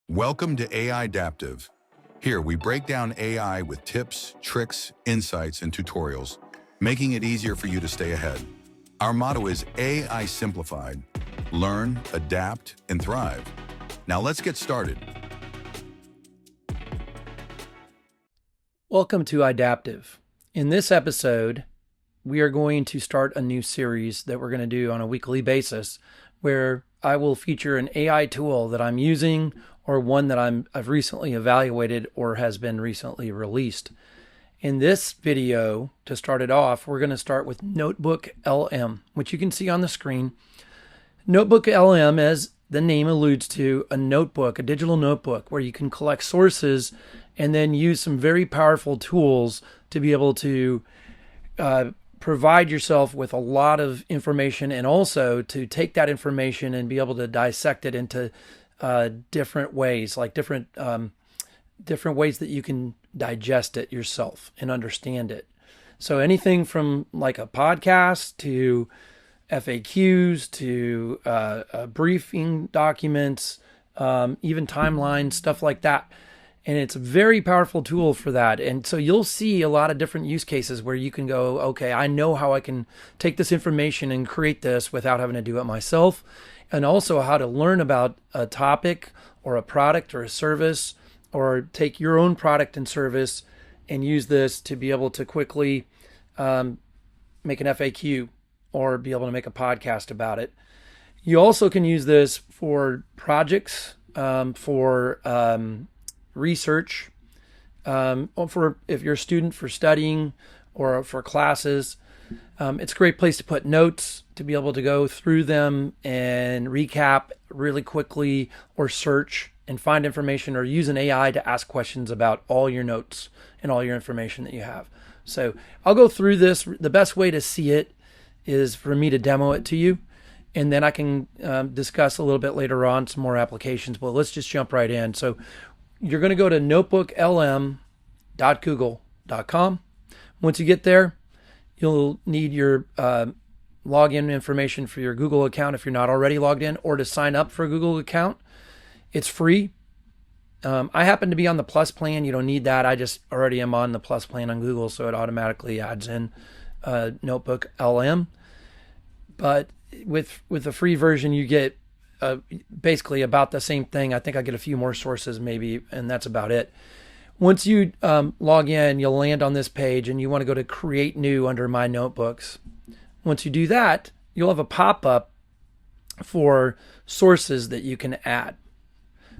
Welcome to AI Adaptive. Here we break down AI with tips, tricks, insights, and tutorials, making it easier for you to stay ahead. Our motto is AI Simplified. Learn, adapt, and thrive. Now let's get started. Welcome to Adaptive. In this episode, we are going to start a new series that we're going to do on a weekly basis where I will feature an AI tool that I'm using or one that I've recently evaluated or has been recently released. In this video, to start it off, we're going to start with NotebookLM, which you can see on the screen. NotebookLM, as the name alludes to, a notebook, a digital notebook where you can collect sources and then use some very powerful tools to be able to provide yourself with a lot of information, and also to take that information and be able to dissect it into different ways, like different ways that you can digest it yourself and understand it. So anything from like a podcast to FAQs to briefing documents, even timelines, stuff like that. And it's a very powerful tool for that. And so you'll see a lot of different use cases where you can go, okay, I know how I can take this information and create this without having to do it myself. And also how to learn about a topic or a product or a service, or take your own product and service and use this to be able to quickly make an FAQ or be able to make a podcast about it. You also can use this for projects, for research, or for if you're a student, for studying or for classes. It's a great place to put notes, to be able to go through them and recap really quickly, or search and find information, or use an AI to ask questions about all your notes and all your information that you have. So I'll go through this. The best way to see it is for me to demo it to you, and then I can discuss a little bit later on some more applications, but let's just jump right in. So you're going to go to notebooklm.google.com. Once you get there, you'll need your login information for your Google account if you're not already logged in, or to sign up for a Google account. It's free. I happen to be on the Plus plan. You don't need that. I just already am on the Plus plan on Google, so it automatically adds in NotebookLM. But with the free version, you get basically about the same thing. I think I get a few more sources maybe, and that's about it. Once you log in, you'll land on this page, and you want to go to Create New under My Notebooks. Once you do that, you'll have a pop-up for sources that you can add.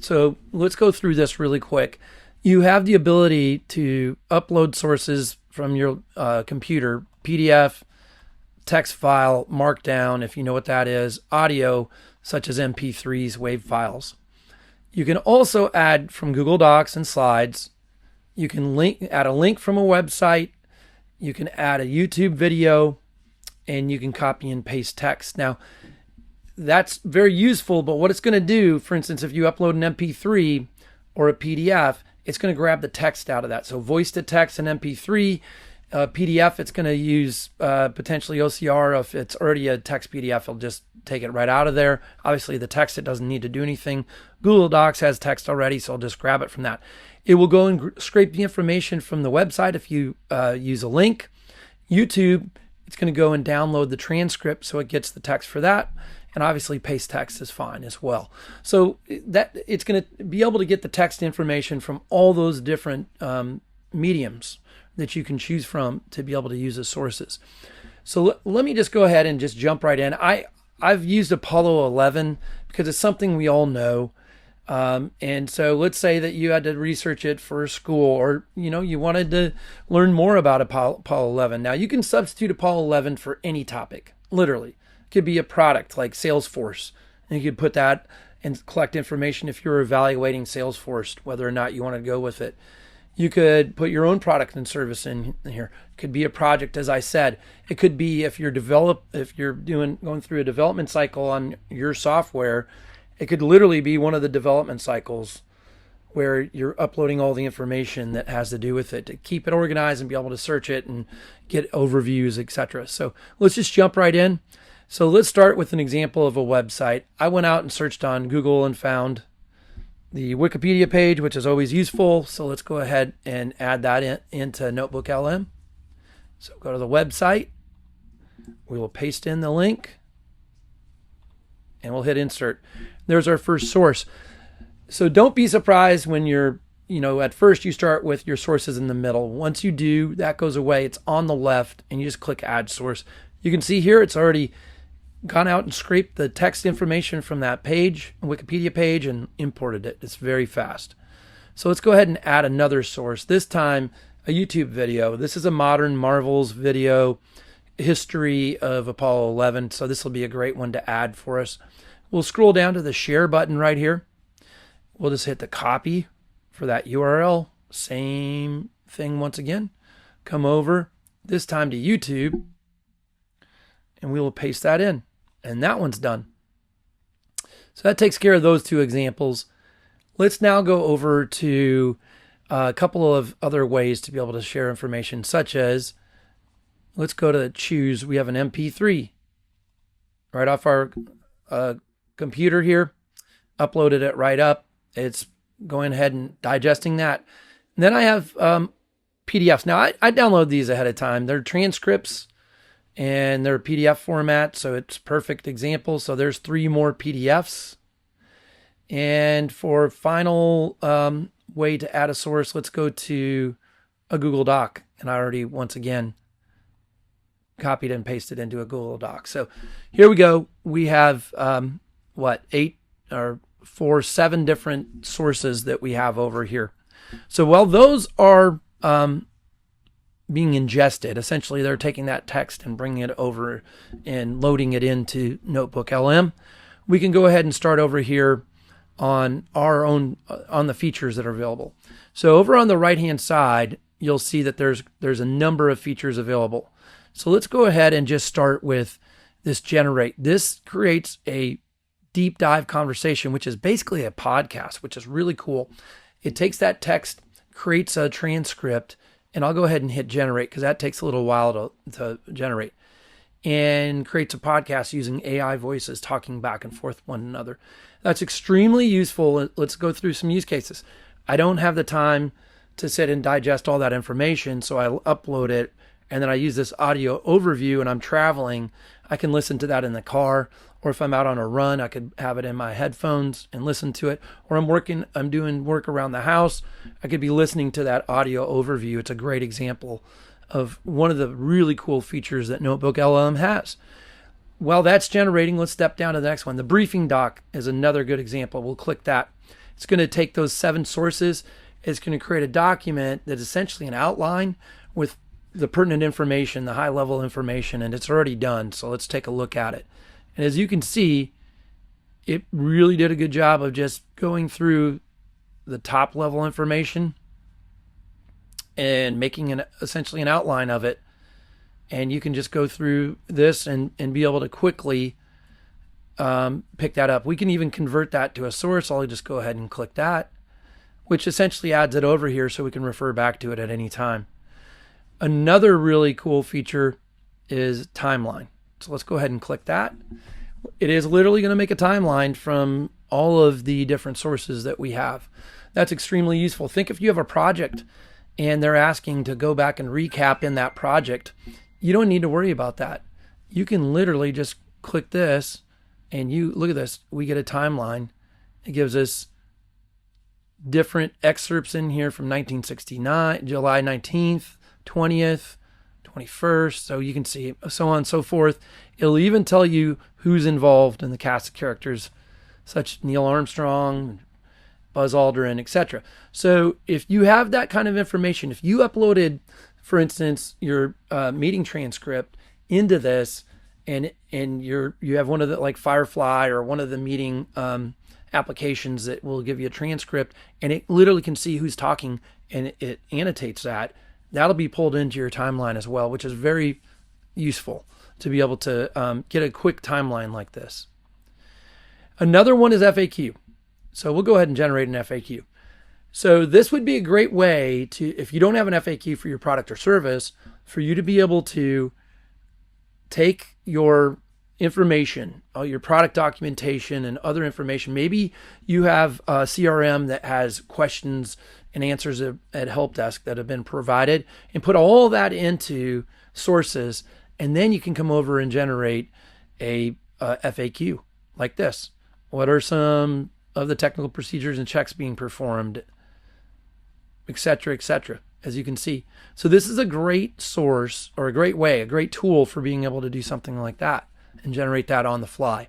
So let's go through this really quick. You have the ability to upload sources from your computer, PDF, text file, Markdown, if you know what that is, audio, such as MP3s, WAV files. You can also add from Google Docs and slides. You can add a link from a website. You can add a YouTube video, and you can copy and paste text. Now, that's very useful, but what it's going to do, for instance, if you upload an MP3 or a PDF, it's going to grab the text out of that. So voice to text and MP3, PDF, it's going to use potentially OCR. If it's already a text PDF, it'll just take it right out of there. Obviously, the text, it doesn't need to do anything. Google Docs has text already, so I'll just grab it from that. It will go and scrape the information from the website if you use a link. YouTube, it's going to go and download the transcript, so it gets the text for that. And obviously, paste text is fine as well. So that it's going to be able to get the text information from all those different mediums that you can choose from to be able to use as sources. So let me just go ahead and just jump right in. I've used Apollo 11 because it's something we all know. And so let's say that you had to research it for school, or you wanted to learn more about Apollo 11. Now you can substitute Apollo 11 for any topic, literally. It could be a product like Salesforce, and you could put that and collect information if you're evaluating Salesforce, whether or not you want to go with it. You could put your own product and service in here. It could be a project, as I said. It could be if you're going through a development cycle on your software. It could literally be one of the development cycles where you're uploading all the information that has to do with it to keep it organized and be able to search it and get overviews, etc. So let's just jump right in. So let's start with an example of a website. I went out and searched on Google and found the Wikipedia page, which is always useful. So let's go ahead and add that into NotebookLM. So go to the website. We will paste in the link and we'll hit insert. There's our first source. So don't be surprised when you're, at first you start with your sources in the middle. Once you do, that goes away. It's on the left and you just click add source. You can see here it's already gone out and scraped the text information from that page, Wikipedia page, and imported it. It's very fast. So let's go ahead and add another source, this time a YouTube video. This is a modern Marvels video history of Apollo 11. So this will be a great one to add for us. We'll scroll down to the share button right here. We'll just hit the copy for that URL. Same thing once again. Come over, this time to YouTube, and we will paste that in. And that one's done. So that takes care of those two examples. Let's now go over to a couple of other ways to be able to share information, such as, let's go to choose. We have an MP3 right off our computer here. Uploaded it right up. It's going ahead and digesting that. And then I have PDFs. Now, I download these ahead of time. They're transcripts and they're PDF format, so it's perfect example. So there's 3 more PDFs. And for final way to add a source, let's go to a Google Doc. And I already, once again, copied and pasted into a Google Doc. So here we go. We have, 7 different sources that we have over here. So while those are being ingested, essentially they're taking that text and bringing it over and loading it into NotebookLM, we can go ahead and start over here on our own, on the features that are available. So over on the right hand side, you'll see that there's a number of features available. So let's go ahead and just start with this generate. This creates a deep dive conversation, which is basically a podcast, which is really cool. It takes that text, creates a transcript, and I'll go ahead and hit generate because that takes a little while to generate, and creates a podcast using AI voices talking back and forth one another. That's extremely useful. Let's go through some use cases. I don't have the time to sit and digest all that information, so I upload it, and then I use this audio overview and I'm traveling. I can listen to that in the car, or if I'm out on a run, I could have it in my headphones and listen to it. Or I'm doing work around the house, I could be listening to that audio overview. It's a great example of one of the really cool features that NotebookLM has. While that's generating, let's step down to the next one. The briefing doc is another good example. We'll click that. It's going to take those 7 sources. It's going to create a document that's essentially an outline with the pertinent information, the high level information, and it's already done. So let's take a look at it. And as you can see, it really did a good job of just going through the top level information and making essentially an outline of it. And you can just go through this and be able to quickly pick that up. We can even convert that to a source. I'll just go ahead and click that, which essentially adds it over here so we can refer back to it at any time. Another really cool feature is timeline. So let's go ahead and click that. It is literally going to make a timeline from all of the different sources that we have. That's extremely useful. Think if you have a project and they're asking to go back and recap in that project, you don't need to worry about that. You can literally just click this and you look at this. We get a timeline. It gives us different excerpts in here from 1969, July 19th, 20th, 21st, so you can see so on and so forth. It'll even tell you who's involved in the cast of characters, such Neil Armstrong, Buzz Aldrin, etc. So if you have that kind of information, if you uploaded, for instance, your meeting transcript into this, and you have one of the, like Firefly or one of the meeting applications that will give you a transcript, and it literally can see who's talking and it annotates that. That'll be pulled into your timeline as well, which is very useful to be able to get a quick timeline like this. Another one is FAQ. So we'll go ahead and generate an FAQ. So this would be a great way to, if you don't have an FAQ for your product or service, for you to be able to take your information, all your product documentation and other information. Maybe you have a CRM that has questions and answers at help desk that have been provided, and put all that into sources, and then you can come over and generate a FAQ like this. What are some of the technical procedures and checks being performed, etc., as you can see. So this is a great source, or a great way, a great tool for being able to do something like that and generate that on the fly.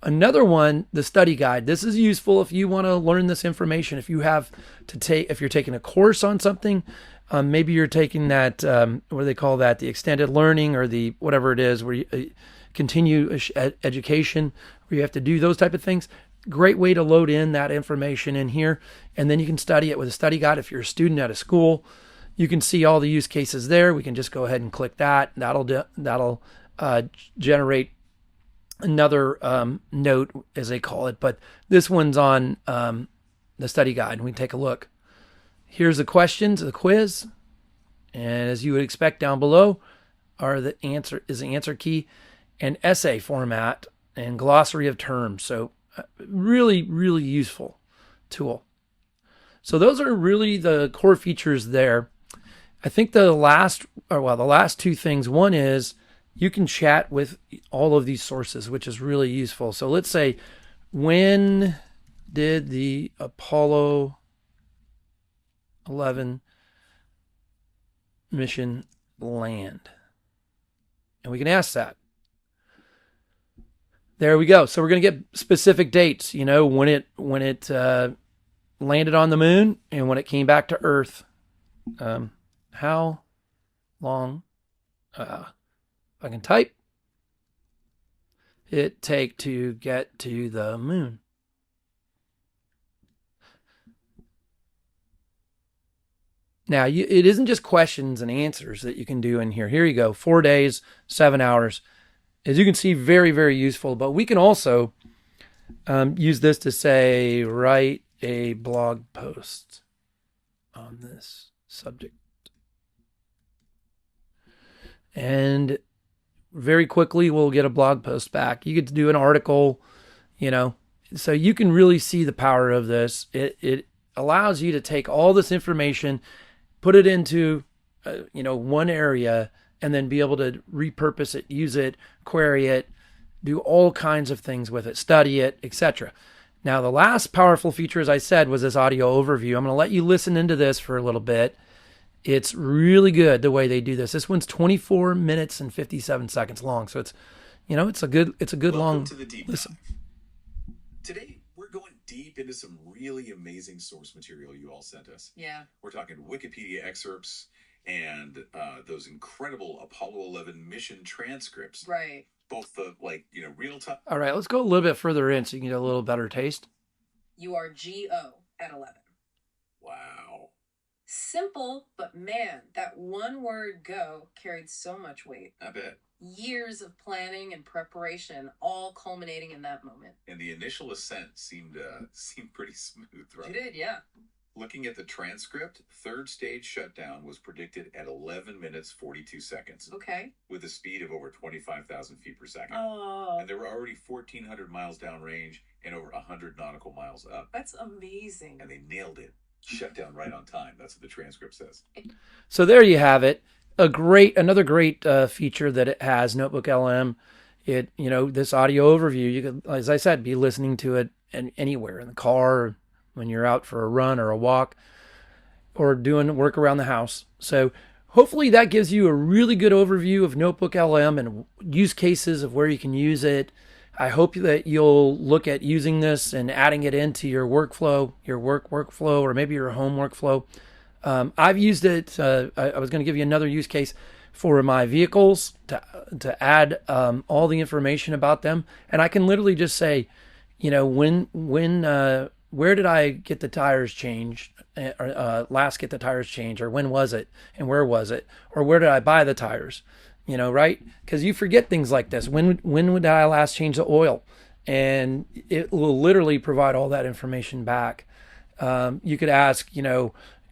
Another one, the study guide. This is useful if you want to learn this information. If you have to take, if you're taking a course on something, maybe you're taking that, what do they call that? The extended learning, or the whatever it is, where you continue education, where you have to do those type of things. Great way to load in that information in here, and then you can study it with a study guide. If you're a student at a school, you can see all the use cases there. We can just go ahead and click that. That'll generate another note, as they call it, but this one's on the study guide, and we take a look. Here's the questions, the quiz, and as you would expect, down below are the answer key and essay format and glossary of terms. So really, really useful tool. So those are really the core features there. I think the last two things. One is you can chat with all of these sources, which is really useful. So let's say, when did the Apollo 11 mission land? And we can ask that. There we go. So we're going to get specific dates, when it landed on the moon and when it came back to Earth. How long, I can type, it take to get to the moon. Now, it isn't just questions and answers that you can do in here. Here you go, 4 days, 7 hours. As you can see, very, very useful. But we can also use this to say, write a blog post on this subject. And very quickly, we'll get a blog post back. You get to do an article, so you can really see the power of this. It allows you to take all this information, put it into, one area, and then be able to repurpose it, use it, query it, do all kinds of things with it, study it, etc. Now, the last powerful feature, as I said, was this audio overview. I'm going to let you listen into this for a little bit. It's really good the way they do this. This one's 24 minutes and 57 seconds long, so it's, it's a good Welcome long to the deep listen. dive. Today, we're going deep into some really amazing source material you all sent us. Yeah. We're talking Wikipedia excerpts and those incredible Apollo 11 mission transcripts. Right. Both the, real time. All right, let's go a little bit further in so you can get a little better taste. You are GO at 11. Wow. Simple, but man, that one word go carried so much weight. I bet. Years of planning and preparation, all culminating in that moment. And the initial ascent seemed pretty smooth, right? It did, yeah. Looking at the transcript, third stage shutdown was predicted at 11 minutes 42 seconds. Okay. With a speed of over 25,000 feet per second. Oh. And they were already 1,400 miles downrange and over 100 nautical miles up. That's amazing. And they nailed it. Shut down right on time. That's what the transcript says. So there you have it. Another great feature that it has, NotebookLM. This audio overview, you could, as I said, be listening to it anywhere, in the car, when you're out for a run or a walk, or doing work around the house. So hopefully that gives you a really good overview of NotebookLM and use cases of where you can use it. I hope that you'll look at using this and adding it into your workflow, your workflow, or maybe your home workflow. I've used it. I was going to give you another use case for my vehicles to add all the information about them, and I can literally just say, where did I get the tires changed? Last get the tires changed, or when was it, and where was it, or where did I buy the tires? Right? Because you forget things like this. When did I last change the oil? And it will literally provide all that information back. You could ask,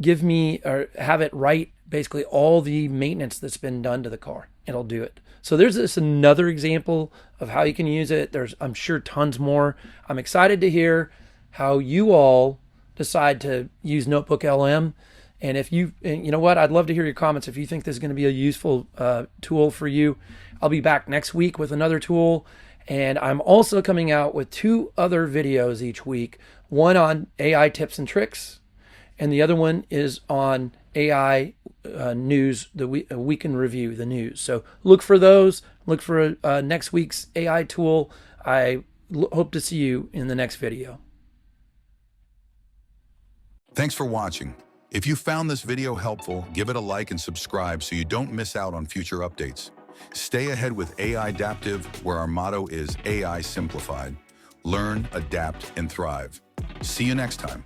give me, or have it write basically all the maintenance that's been done to the car. it'll do it. So there's this another example of how you can use it. There's, I'm sure, tons more. I'm excited to hear how you all decide to use NotebookLM. And if you know what, I'd love to hear your comments. If you think this is going to be a useful tool for you, I'll be back next week with another tool. And I'm also coming out with 2 other videos each week. One on AI tips and tricks, and the other one is on AI news, the week in review, the news. So look for those. Look for next week's AI tool. I hope to see you in the next video. Thanks for watching. If you found this video helpful, give it a like and subscribe so you don't miss out on future updates. Stay ahead with AI Adaptive, where our motto is AI Simplified. Learn, adapt, and thrive. See you next time.